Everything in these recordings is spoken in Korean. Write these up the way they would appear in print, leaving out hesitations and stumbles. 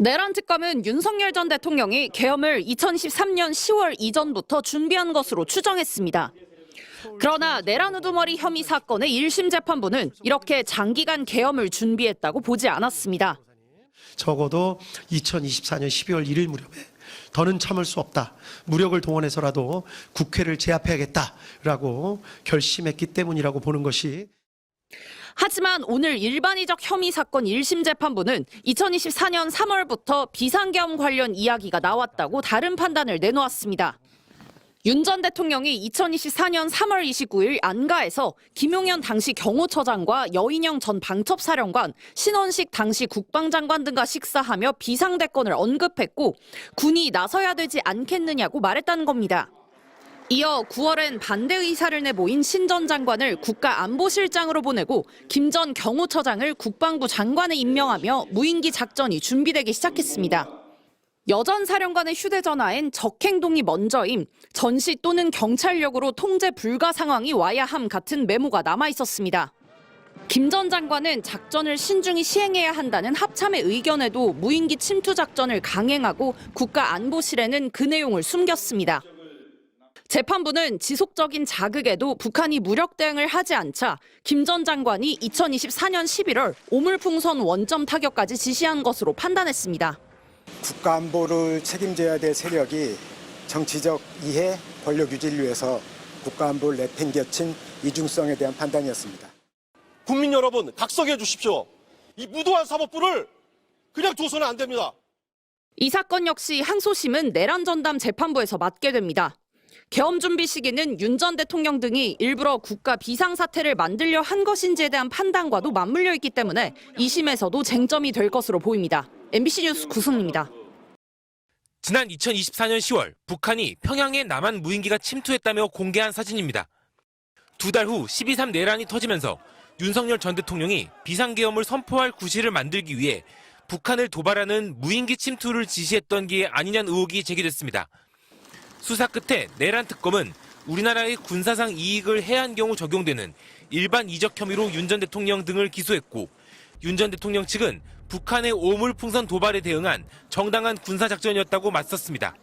내란 특검은 윤석열 전 대통령이 계엄을 2013년 10월 이전부터 준비한 것으로 추정했습니다. 그러나 내란 우두머리 혐의 사건의 1심 재판부는 이렇게 장기간 계엄을 준비했다고 보지 않았습니다. 적어도 2024년 12월 1일 무렵에 더는 참을 수 없다. 무력을 동원해서라도 국회를 제압해야겠다라고 결심했기 때문이라고 보는 것이. 하지만 오늘 일반이적 혐의 사건 1심 재판부는 2024년 3월부터 비상계엄 관련 이야기가 나왔다고 다른 판단을 내놓았습니다. 윤 전 대통령이 2024년 3월 29일 안가에서 김용현 당시 경호처장과 여인영 전 방첩사령관, 신원식 당시 국방장관 등과 식사하며 비상대권을 언급했고 군이 나서야 되지 않겠느냐고 말했다는 겁니다. 이어 9월엔 반대 의사를 내보인 신 전 장관을 국가안보실장으로 보내고 김 전 경호처장을 국방부 장관에 임명하며 무인기 작전이 준비되기 시작했습니다. 여 전 사령관의 휴대전화엔 적행동이 먼저임, 전시 또는 경찰력으로 통제 불가 상황이 와야 함 같은 메모가 남아 있었습니다. 김 전 장관은 작전을 신중히 시행해야 한다는 합참의 의견에도 무인기 침투 작전을 강행하고 국가안보실에는 그 내용을 숨겼습니다. 재판부는 지속적인 자극에도 북한이 무력 대응을 하지 않자 김 전 장관이 2024년 11월 오물풍선 원점 타격까지 지시한 것으로 판단했습니다. 국가안보를 책임져야 될 세력이 정치적 이해, 권력 유지를 위해서 국가안보를 내팽개친 이중성에 대한 판단이었습니다. 국민 여러분, 각성해 주십시오. 이 무도한 사법부를 그냥 둬서는 안 됩니다. 이 사건 역시 항소심은 내란 전담 재판부에서 맡게 됩니다. 계엄 준비 시기는 윤 전 대통령 등이 일부러 국가 비상사태를 만들려 한 것인지에 대한 판단과도 맞물려 있기 때문에 2심에서도 쟁점이 될 것으로 보입니다. MBC 뉴스 구승입니다. 지난 2024년 10월 북한이 평양에 남한 무인기가 침투했다며 공개한 사진입니다. 2달 후 12.3 내란이 터지면서 윤석열 전 대통령이 비상계엄을 선포할 구실을 만들기 위해 북한을 도발하는 무인기 침투를 지시했던 게 아니냐는 의혹이 제기됐습니다. 수사 끝에 내란 특검은 우리나라의 군사상 이익을 해한 경우 적용되는 일반 이적 혐의로 윤 전 대통령 등을 기소했고 윤 전 대통령 측은 북한의 오물풍선 도발에 대응한 정당한 군사작전이었다고 맞섰습니다.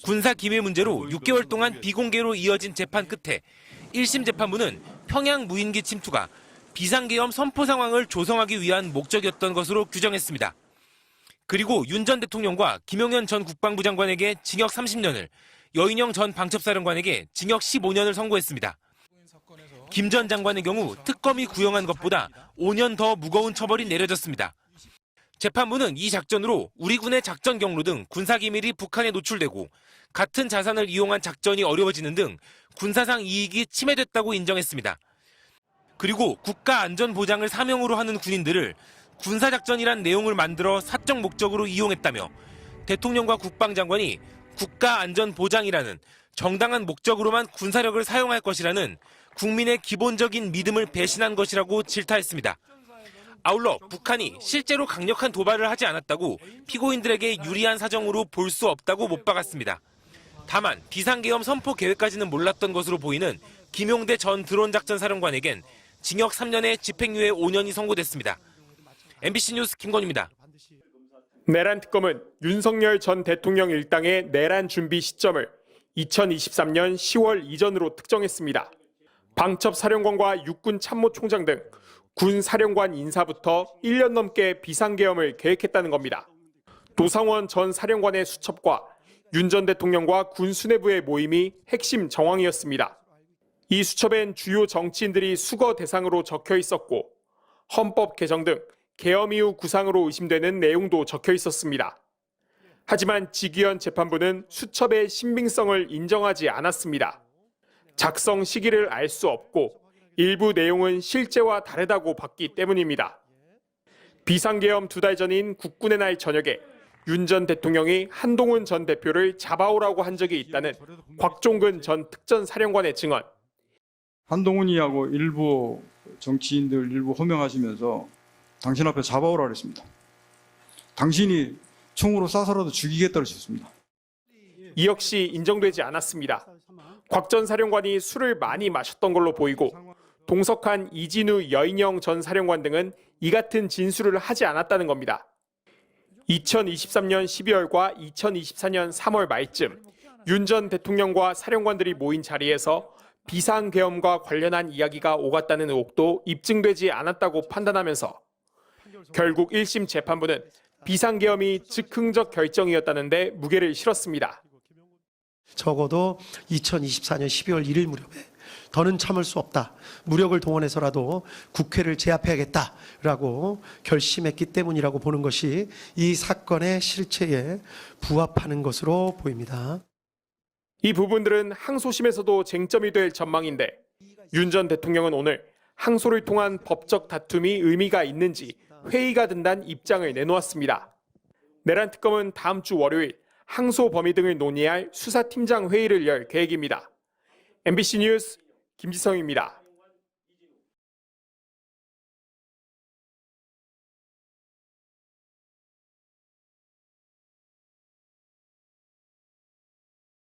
군사기밀 문제로 6개월 동안 비공개로 이어진 재판 끝에 1심 재판부는 평양 무인기 침투가 비상계엄 선포 상황을 조성하기 위한 목적이었던 것으로 규정했습니다. 그리고 윤 전 대통령과 김용현 전 국방부 장관에게 징역 30년을, 여인영 전 방첩사령관에게 징역 15년을 선고했습니다. 김 전 장관의 경우 특검이 구형한 것보다 5년 더 무거운 처벌이 내려졌습니다. 재판부는 이 작전으로 우리 군의 작전 경로 등 군사기밀이 북한에 노출되고 같은 자산을 이용한 작전이 어려워지는 등 군사상 이익이 침해됐다고 인정했습니다. 그리고 국가안전보장을 사명으로 하는 군인들을 군사작전이란 내용을 만들어 사적 목적으로 이용했다며 대통령과 국방장관이 국가안전보장이라는 정당한 목적으로만 군사력을 사용할 것이라는 국민의 기본적인 믿음을 배신한 것이라고 질타했습니다. 아울러 북한이 실제로 강력한 도발을 하지 않았다고 피고인들에게 유리한 사정으로 볼 수 없다고 못 박았습니다. 다만 비상계엄 선포 계획까지는 몰랐던 것으로 보이는 김용대 전 드론작전 사령관에겐 징역 3년에 집행유예 5년이 선고됐습니다. MBC 뉴스 김건희입니다. 내란 특검은 윤석열 전 대통령 일당의 내란 준비 시점을 2023년 10월 이전으로 특정했습니다. 방첩사령관과 육군참모총장 등 군 사령관 인사부터 1년 넘게 비상계엄을 계획했다는 겁니다. 노상원 전 사령관의 수첩과 윤 전 대통령과 군 수뇌부의 모임이 핵심 정황이었습니다. 이 수첩엔 주요 정치인들이 수거 대상으로 적혀 있었고 헌법 개정 등 계엄 이후 구상으로 의심되는 내용도 적혀 있었습니다. 하지만 지기현 재판부는 수첩의 신빙성을 인정하지 않았습니다. 작성 시기를 알 수 없고 일부 내용은 실제와 다르다고 봤기 때문입니다. 비상계엄 2달 전인 국군의 날 저녁에 윤 전 대통령이 한동훈 전 대표를 잡아오라고 한 적이 있다는 곽종근 전 특전사령관의 증언. 한동훈이하고 일부 정치인들 일부 호명하시면서 당신 앞에 잡아오라 그랬습니다. 당신이 총으로 쏴서라도 죽이겠다고 하셨습니다. 이 역시 인정되지 않았습니다. 곽 전 사령관이 술을 많이 마셨던 걸로 보이고 동석한 이진우, 여인영 전 사령관 등은 이 같은 진술을 하지 않았다는 겁니다. 2023년 12월과 2024년 3월 말쯤 윤 전 대통령과 사령관들이 모인 자리에서 비상계엄과 관련한 이야기가 오갔다는 의혹도 입증되지 않았다고 판단하면서 결국 1심 재판부는 비상계엄이 즉흥적 결정이었다는 데 무게를 실었습니다. 적어도 2024년 12월 1일 무렵에 더는 참을 수 없다. 무력을 동원해서라도 국회를 제압해야겠다라고 결심했기 때문이라고 보는 것이 이 사건의 실체에 부합하는 것으로 보입니다. 이 부분들은 항소심에서도 쟁점이 될 전망인데 윤 전 대통령은 오늘 항소를 통한 법적 다툼이 의미가 있는지 회의가 된다는 입장을 내놓았습니다. 내란 특검은 다음 주 월요일 항소 범위 등을 논의할 수사팀장 회의를 열 계획입니다. MBC 뉴스 김지성입니다.